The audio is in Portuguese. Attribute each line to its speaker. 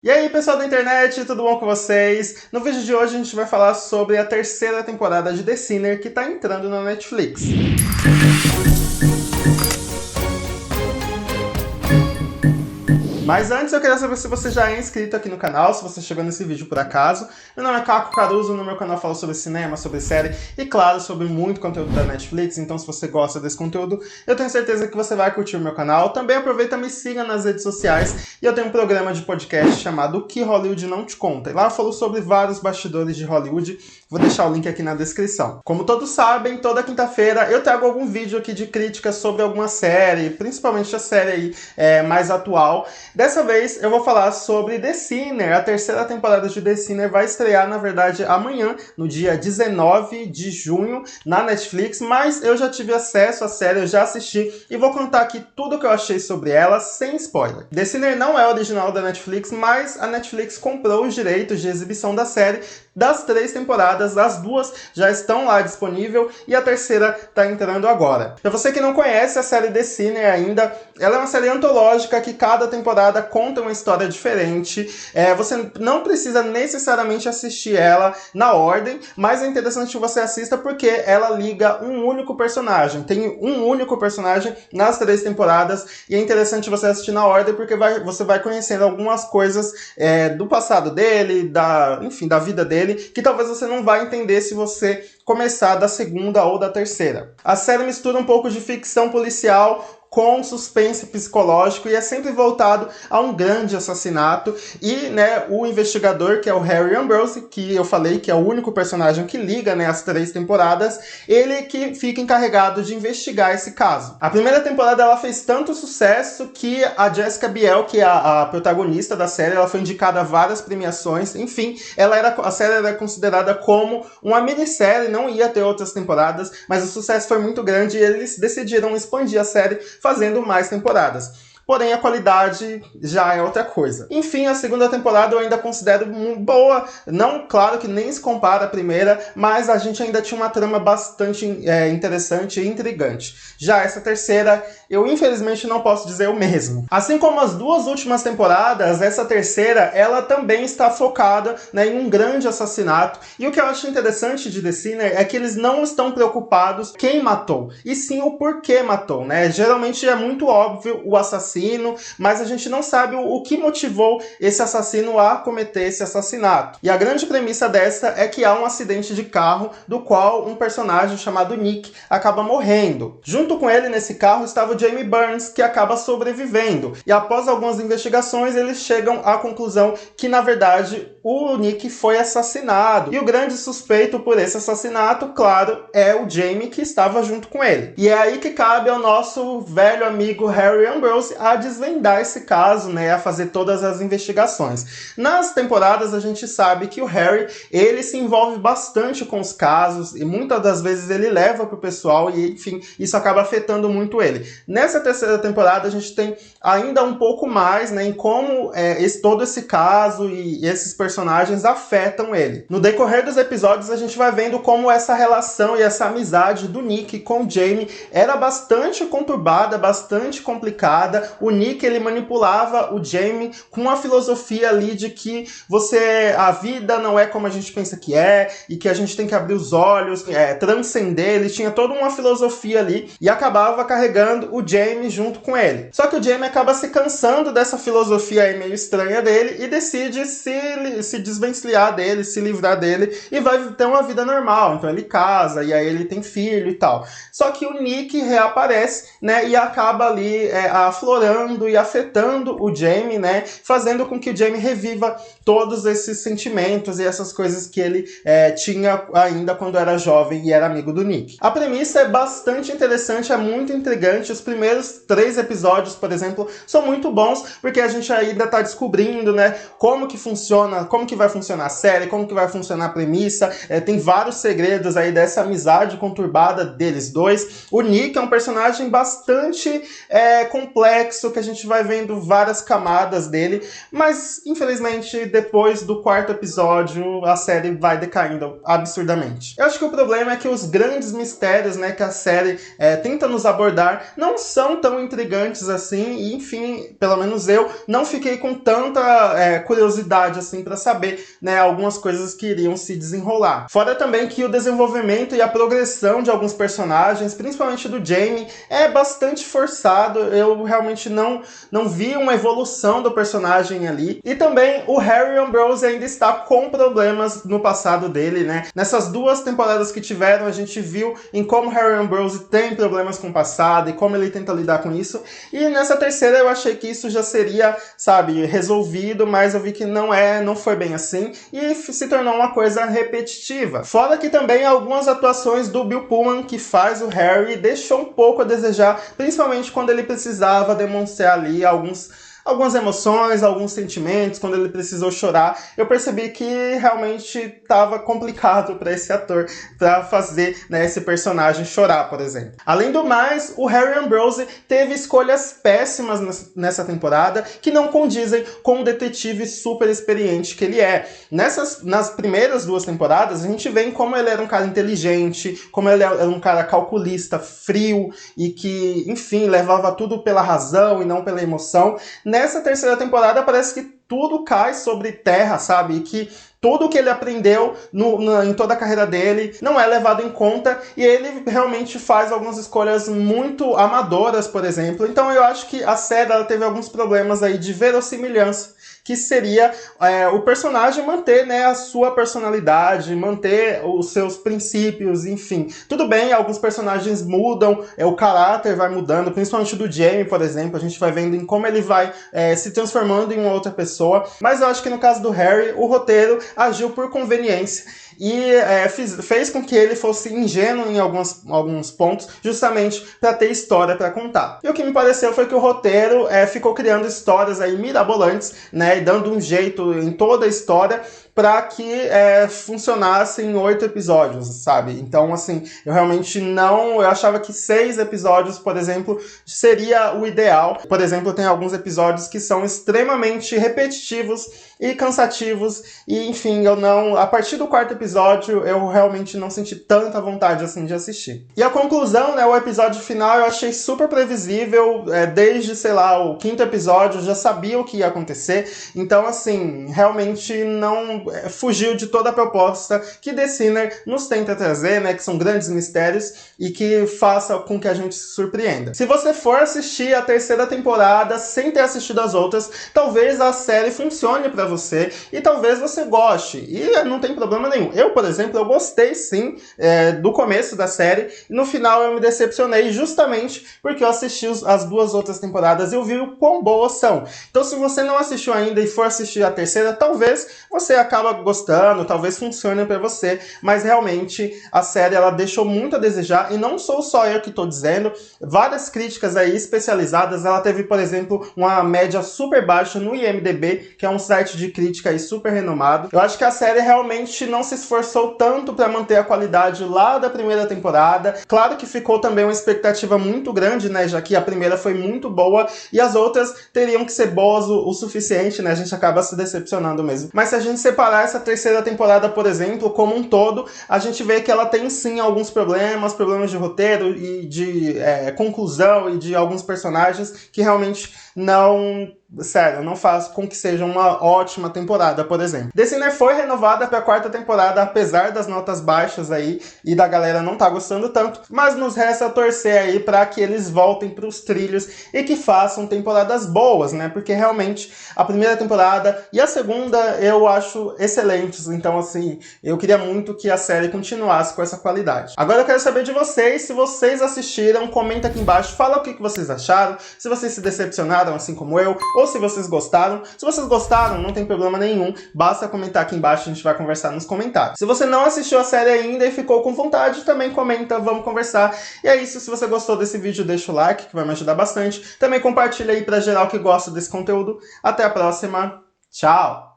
Speaker 1: E aí, pessoal da internet, tudo bom com vocês? No vídeo de hoje a gente vai falar sobre a terceira temporada de The Sinner que está entrando na Netflix. Mas antes eu queria saber se você já é inscrito aqui no canal, se você chegou nesse vídeo por acaso. Meu nome é Caco Caruso, no meu canal eu falo sobre cinema, sobre série e, claro, sobre muito conteúdo da Netflix. Então, se você gosta desse conteúdo, eu tenho certeza que você vai curtir o meu canal. Também aproveita e me siga nas redes sociais. E eu tenho um programa de podcast chamado O Que Hollywood Não Te Conta. E lá eu falo sobre vários bastidores de Hollywood. Vou deixar o link aqui na descrição. Como todos sabem, toda quinta-feira eu trago algum vídeo aqui de crítica sobre alguma série, principalmente a série aí, mais atual. Dessa vez eu vou falar sobre The Sinner. A terceira temporada de The Sinner vai estrear, na verdade, amanhã, no dia 19 de junho, na Netflix, mas eu já tive acesso à série, eu já assisti e vou contar aqui tudo o que eu achei sobre ela, sem spoiler. The Sinner não é original da Netflix, mas a Netflix comprou os direitos de exibição da série das 3 temporadas, as 2 já estão lá disponível e a terceira está entrando agora. Para você que não conhece a série The Sinner ainda, ela é uma série antológica que cada temporada conta uma história diferente. Você não precisa necessariamente assistir ela na ordem, mas é interessante que você assista porque ela liga um único personagem. Tem um único personagem nas 3 temporadas e é interessante você assistir na ordem porque você vai conhecendo algumas coisas do passado dele, da vida dele, que talvez você não vai entender se você começar da segunda ou da terceira. A série mistura um pouco de ficção policial com suspense psicológico e é sempre voltado a um grande assassinato e, o investigador, que é o Harry Ambrose, que eu falei que é o único personagem que liga, as 3 temporadas, ele que fica encarregado de investigar esse caso. A primeira temporada ela fez tanto sucesso que a Jessica Biel, que é a protagonista da série, ela foi indicada a várias premiações, enfim, a série era considerada como uma minissérie, não ia ter outras temporadas, mas o sucesso foi muito grande e eles decidiram expandir a série fazendo mais temporadas. Porém, a qualidade já é outra coisa. Enfim, a segunda temporada eu ainda considero boa. Não, claro que nem se compara à primeira, mas a gente ainda tinha uma trama bastante interessante e intrigante. Já essa terceira, eu infelizmente não posso dizer o mesmo. Assim como as 2 últimas temporadas, essa terceira, ela também está focada em um grande assassinato. E o que eu acho interessante de The Sinner é que eles não estão preocupados quem matou, e sim o porquê matou, Geralmente é muito óbvio o assassino, mas a gente não sabe o que motivou esse assassino a cometer esse assassinato. E a grande premissa dessa é que há um acidente de carro do qual um personagem chamado Nick acaba morrendo. Junto com ele nesse carro estava o Jamie Burns, que acaba sobrevivendo. E após algumas investigações, eles chegam à conclusão que, na verdade, o Nick foi assassinado. E o grande suspeito por esse assassinato, claro, é o Jamie, que estava junto com ele. E é aí que cabe ao nosso velho amigo Harry Ambrose a desvendar esse caso, a fazer todas as investigações. Nas temporadas a gente sabe que o Harry, ele se envolve bastante com os casos e muitas das vezes ele leva pro pessoal e, enfim, isso acaba afetando muito ele. Nessa terceira temporada a gente tem ainda um pouco mais, em como todo esse caso e esses personagens afetam ele. No decorrer dos episódios a gente vai vendo como essa relação e essa amizade do Nick com o Jamie era bastante conturbada, bastante complicada. O Nick, ele manipulava o Jamie com uma filosofia ali de que a vida não é como a gente pensa que é, e que a gente tem que abrir os olhos, transcender. Ele tinha toda uma filosofia ali e acabava carregando o Jamie junto com ele. Só que o Jamie acaba se cansando dessa filosofia aí meio estranha dele e decide se desvencilhar dele, se livrar dele e vai ter uma vida normal. Então ele casa e aí ele tem filho e tal. Só que o Nick reaparece, e acaba ali aflorando e afetando o Jamie, fazendo com que o Jamie reviva todos esses sentimentos e essas coisas que ele tinha ainda quando era jovem e era amigo do Nick. A premissa é bastante interessante, é muito intrigante. Os primeiros 3 episódios, por exemplo, são muito bons, porque a gente ainda está descobrindo, como que funciona, como que vai funcionar a série, como que vai funcionar a premissa. Tem vários segredos aí dessa amizade conturbada deles dois. O Nick é um personagem bastante complexo, que a gente vai vendo várias camadas dele, mas infelizmente depois do 4º episódio a série vai decaindo absurdamente. Eu acho que o problema é que os grandes mistérios, que a série tenta nos abordar não são tão intrigantes assim, e enfim, pelo menos eu não fiquei com tanta curiosidade assim para saber, né, algumas coisas que iriam se desenrolar. Fora também que o desenvolvimento e a progressão de alguns personagens, principalmente do Jaime, é bastante forçado. Eu realmente não vi uma evolução do personagem ali. E também o Harry Ambrose ainda está com problemas no passado dele, né? Nessas 2 temporadas que tiveram, a gente viu em como Harry Ambrose tem problemas com o passado e como ele tenta lidar com isso. E nessa terceira eu achei que isso já seria, sabe, resolvido, mas eu vi que não foi bem assim e se tornou uma coisa repetitiva. Fora que também algumas atuações do Bill Pullman, que faz o Harry, deixou um pouco a desejar, principalmente quando ele precisava demonstrar ali algumas emoções, alguns sentimentos, quando ele precisou chorar. Eu percebi que realmente estava complicado para esse ator, para fazer, né, esse personagem chorar, por exemplo. Além do mais, o Harry Ambrose teve escolhas péssimas nessa temporada, que não condizem com o detetive super experiente que ele é. Nas primeiras 2 temporadas, a gente vê como ele era um cara inteligente, como ele era um cara calculista, frio, e que, enfim, levava tudo pela razão e não pela emoção. Nessa terceira temporada parece que tudo cai sobre terra, sabe? E que tudo que ele aprendeu em toda a carreira dele não é levado em conta e ele realmente faz algumas escolhas muito amadoras, por exemplo. Então eu acho que a série ela teve alguns problemas aí de verossimilhança, que seria o personagem manter, né, a sua personalidade, manter os seus princípios, enfim. Tudo bem, alguns personagens mudam, o caráter vai mudando, principalmente do Jaime, por exemplo, a gente vai vendo em como ele vai se transformando em uma outra pessoa, mas eu acho que no caso do Harry, o roteiro agiu por conveniência e fez com que ele fosse ingênuo em alguns pontos, justamente para ter história para contar. E o que me pareceu foi que o roteiro ficou criando histórias aí mirabolantes, né, e dando um jeito em toda a história para que funcionasse em 8 episódios, sabe? Então, assim, eu realmente eu achava que 6 episódios, por exemplo, seria o ideal. Por exemplo, tem alguns episódios que são extremamente repetitivos e cansativos, e enfim, a partir do 4º episódio, eu realmente não senti tanta vontade, assim, de assistir. E a conclusão, né, o episódio final, eu achei super previsível, desde, sei lá, o 5º episódio, eu já sabia o que ia acontecer, então, assim, realmente não fugiu de toda a proposta que The Sinner nos tenta trazer, né, que são grandes mistérios e que faça com que a gente se surpreenda. Se você for assistir a 3ª temporada sem ter assistido as outras, talvez a série funcione pra você e talvez você goste, e não tem problema nenhum. Eu, por exemplo, eu gostei sim do começo da série, e no final eu me decepcionei justamente porque eu assisti as 2 outras temporadas e eu vi o quão boas são. Então, se você não assistiu ainda e for assistir a 3ª, talvez você acaba gostando, talvez funcione pra você, mas realmente a série ela deixou muito a desejar, e não sou só eu que tô dizendo, várias críticas aí especializadas. Ela teve, por exemplo, uma média super baixa no IMDb, que é um site de crítica aí super renomado. Eu acho que a série realmente não se esforçou tanto para manter a qualidade lá da primeira temporada. Claro que ficou também uma expectativa muito grande, né, já que a primeira foi muito boa e as outras teriam que ser boas o suficiente, né, a gente acaba se decepcionando mesmo. Mas se a gente separar essa 3ª temporada, por exemplo, como um todo, a gente vê que ela tem sim alguns problemas de roteiro e de conclusão e de alguns personagens que realmente não faz com que seja uma ótima temporada, por exemplo. The Sinner foi renovada para a 4ª temporada, apesar das notas baixas aí e da galera não tá gostando tanto, mas nos resta torcer aí para que eles voltem para os trilhos e que façam temporadas boas, né? Porque realmente a primeira temporada e a segunda eu acho excelentes, então assim, eu queria muito que a série continuasse com essa qualidade. Agora eu quero saber de vocês, se vocês assistiram, comenta aqui embaixo, fala o que vocês acharam, se vocês se decepcionaram assim como eu, ou se vocês gostaram. Se vocês gostaram, não tem problema nenhum, basta comentar aqui embaixo, a gente vai conversar nos comentários. Se você não assistiu a série ainda e ficou com vontade, também comenta, vamos conversar. E é isso, se você gostou desse vídeo, deixa o like, que vai me ajudar bastante. Também compartilha aí pra geral que gosta desse conteúdo. Até a próxima, tchau!